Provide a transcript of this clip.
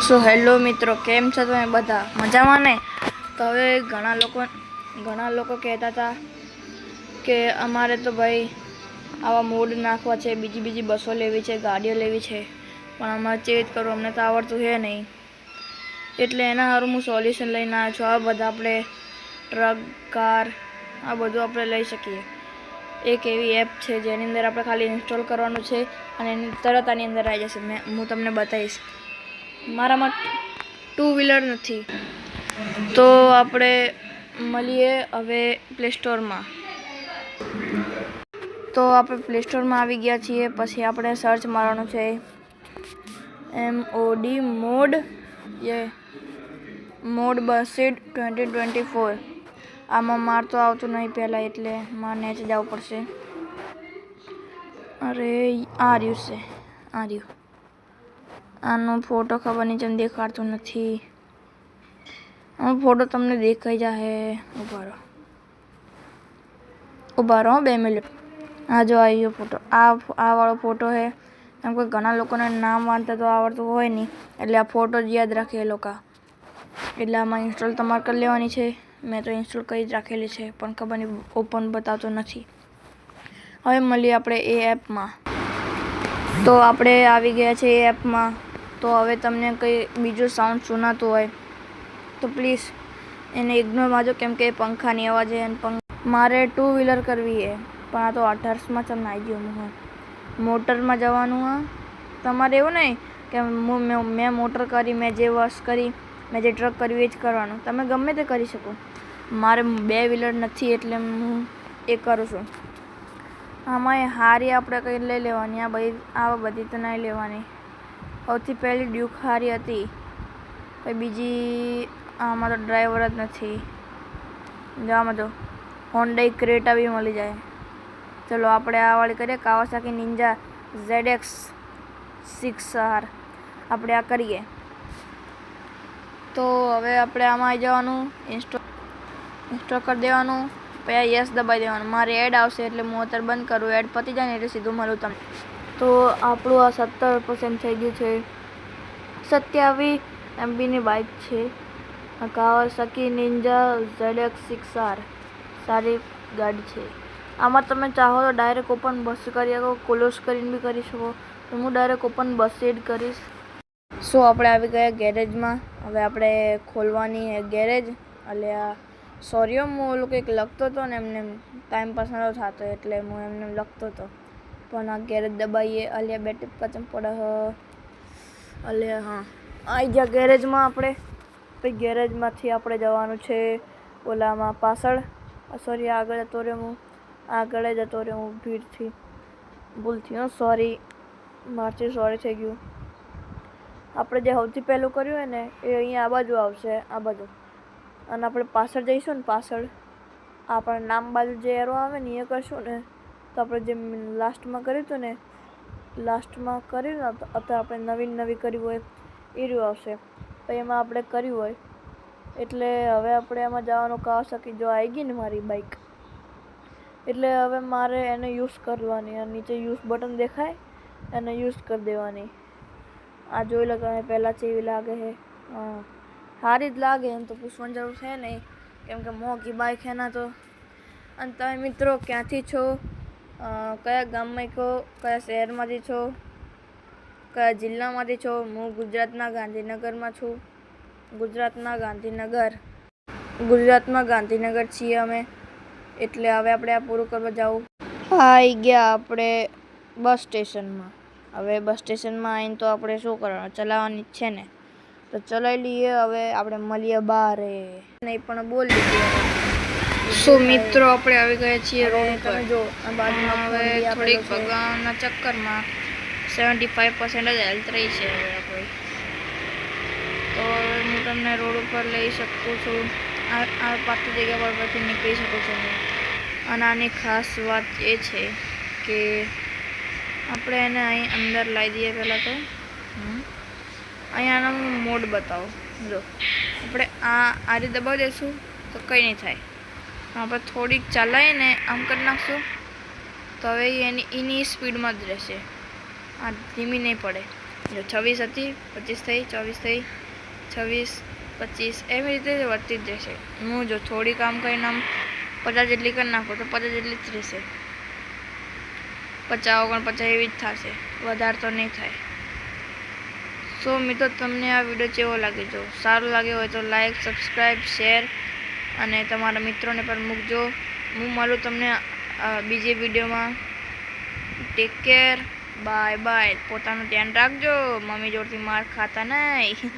So hello મિત્રો, કેમ છો તમે બધા? મજામાં ને? તો હવે ઘણા લોકો કહેતા હતા કે અમારે તો ભાઈ આવા મોડ નાખવા છે, બીજી બસો લેવી છે, ગાડીઓ લેવી છે, પણ અમારે ચેજ કરવું અમને તો આવડતું છે નહીં. એટલે એના સારું હું સોલ્યુશન લઈને આવ્યો છું. આ બધા આપણે ટ્રક, કાર આ બધું આપણે લઈ શકીએ. એક એવી એપ છે જેની અંદર આપણે ખાલી ઇન્સ્ટોલ કરવાનું છે અને એની તરત આની અંદર આવી જશે. હું તમને બતાવીશ. મારામાં 2 વ્હીલર નથી, તો આપણે મળીએ હવે પ્લે સ્ટોરમાં. તો આપણે પ્લે સ્ટોરમાં આવી ગયા છીએ. પછી આપણે સર્ચ મારવાનું છે MOD મોડ બસેડ 2024. આમાં માર તો આવતું નહીં પહેલાં, એટલે મારે નેચે જવું પડશે. અરે આ રહ્યું. આનો ફોટો ખબર નહીં ચમ દેખાડતું નથી. આનો ફોટો તમને દેખાઈ જશે. ઉભા રહો 2 મિનિટ. આ જો આવ્યો ફોટો. આ વાળો ફોટો છે. એમ કે ઘણા લોકોને નામ વાંચતા તો આવડતું હોય નહીં, એટલે આ ફોટો જ યાદ રાખે એ લોકો. એટલે આમાં ઇન્સ્ટોલ તમારે કરી લેવાની છે. મેં તો ઇન્સ્ટોલ કરી જ રાખેલી છે, પણ ખબર નહીં ઓપન બતાવતો નથી. હવે મળીએ આપણે એ એપમાં. તો આપણે આવી ગયા છે એ એપમાં. તો હવે તમને કંઈ બીજું સાઉન્ડ સુનાતું હોય તો પ્લીઝ એને ઇગ્નોર મારજો, કેમ કે પંખાની અવાજ છે. મારે 2 વ્હીલર કરવી છે, પણ આ તો 18માં ચમ આવી ગયું. મોટરમાં જવાનું. તમારે એવું નહીં કે મેં મોટર કરી, મેં જે વસ્તુ કરી, મેં જે ટ્રક કર્યું એ જ કરવાનું. તમે ગમે તે કરી શકો. મારે 2 વ્હીલર નથી એટલે હું એ કરું છું. આમાં હારી આપણે કંઈ લઈ લેવાની. આ બધી તો નહીં લેવાની. સૌથી પહેલી ડ્યુક હારી હતી, પછી બીજી આમાં તો ડ્રાઈવર જ નથી. આમાં તો હોન્ડા ક્રેટા બી મળી જાય. ચલો આપણે આ વાળી કરીએ, કાવાસાકી નિંજા ZX 6R. આપણે આ કરીએ. તો હવે આપણે આમાં આવી જવાનું, ઇન્સ્ટોલ કરી દેવાનું, પછી યસ દબાવી દેવાનું. મારે એડ આવશે એટલે હું અત્યારે બંધ કરું. એડ પતી જાય ને એટલે સીધું મળું તમને. તો આપણું આ 70% થઈ ગયું છે. 27 MBની બાઇક છે. આ કાવાસાકી નિંજા ZX 6R સારી ગાડી છે. આમાં તમે ચાહો તો ડાયરેક્ટ ઓપન બસ કરી શકો, ક્લોઝ કરીને બી કરી શકો. તો હું ડાયરેક્ટ ઓપન બસ જ કરીશ. સો આપણે આવી ગયા ગેરેજમાં. હવે આપણે ખોલવાની ગેરેજ. એટલે સોરી હું ઓલું કંઈક લખતો હતો ને, એમને ટાઈમ પાસ નહોતો થતો એટલે હું એમને લખતો હતો. પણ આ ગેરેજ દબાઈએ. અલ્યા બેટરી કચમ પડે. અલ્યા હા, આવી ગયા ગેરેજમાં આપણે. પછી ગેરેજમાંથી આપણે જવાનું છે ઓલામાં પાછળ. સોરી આગળ જતો રહ્યો હું ભીડથી, ભૂલથી. સોરી, મારથી સોરી થઈ ગયું. આપણે જે સૌથી પહેલું કર્યું હોય ને એ અહીંયા આ બાજુ આવશે, આ બાજુ. અને આપણે પાછળ જઈશું ને, પાછળ આપણા નામ બાજુ જે એરો આવે ને એ કરશું ને, તો આપણે જે લાસ્ટમાં કર્યું હતું ને, અત્યારે આપણે નવી કર્યું હોય એ રહ્યું આવશે. પછી એમાં આપણે કર્યું હોય એટલે હવે આપણે એમાં જવાનું. કાવાસાકી જો આવી ગઈ ને મારી બાઇક, એટલે હવે મારે એને યુઝ કરવાની. આ નીચે યુઝ બટન દેખાય, એને યુઝ કરી દેવાની. આ જોઈ લો તમે પહેલાં ચેવી લાગે છે. સારી જ લાગે, એમ તો પૂછવાની જરૂર છે નહીં, કેમ કે મોંઘી બાઇક છે ના. તો અને તમે મિત્રો ક્યાંથી છો, કયા ગામમાં છો, કયા શહેરમાંથી છો, કયા જિલ્લામાંથી છો? હું ગુજરાતના ગાંધીનગરમાં છું. ગુજરાતમાં ગાંધીનગર છીએ અમે. એટલે હવે આપણે આ પૂરું કરવા જાઉં. આવી ગયા આપણે બસ સ્ટેશનમાં. હવે બસ સ્ટેશનમાં આવીને તો આપણે શું કરવાનું? ચલાવવાની જ છે ને, તો ચલાવી લઈએ. હવે આપણે મળીએ બહાર. નહીં પણ બોલ દીધું. શું મિત્રો, આપણે આવી ગયા છીએ રોડ પર. જો હવે થોડીક ભગવાનના ચક્કરમાં 75% જ હેલ્થ રહી છે હવે આપણી. તો હું તમને રોડ ઉપર લઈ શકું છું. આ પાકી જગ્યા પર પરથી નીકળી શકું છું. અને આની ખાસ વાત એ છે કે આપણે એને અહીં અંદર લાવી દઈએ. પહેલાં તો અહીંયાનો મોડ બતાવો. જો આપણે આ રીતે દબાવી દઈશું તો કંઈ નહીં થાય. આપણે થોડીક ચલાવીને આમ કરી નાખશું તો હવે એની સ્પીડમાં જ રહેશે. આ ધીમી નહીં પડે. જો 26 હતી, 25 થઈ, 24 થઈ, 26, 25 એવી રીતે વધતી જ રહેશે. હું જો થોડી કામ કરીને આમ 50 જેટલી કરી નાખું તો 50 જેટલી જ રહેશે. 50, 49, એવી જ થશે, વધારે તો નહીં થાય. સો મિત્રો, તમને આ વિડીયો કેવો લાગે? જો સારું લાગ્યો હોય તો લાઈક, સબસ્ક્રાઈબ, શેર અને તમારા મિત્રોને પણ મૂકજો. હું મળું તમને બીજી વિડીયોમાં. Take care, bye bye. પોતાનું ધ્યાન રાખજો, મમ્મી જોડથી માર ખાતા નહીં.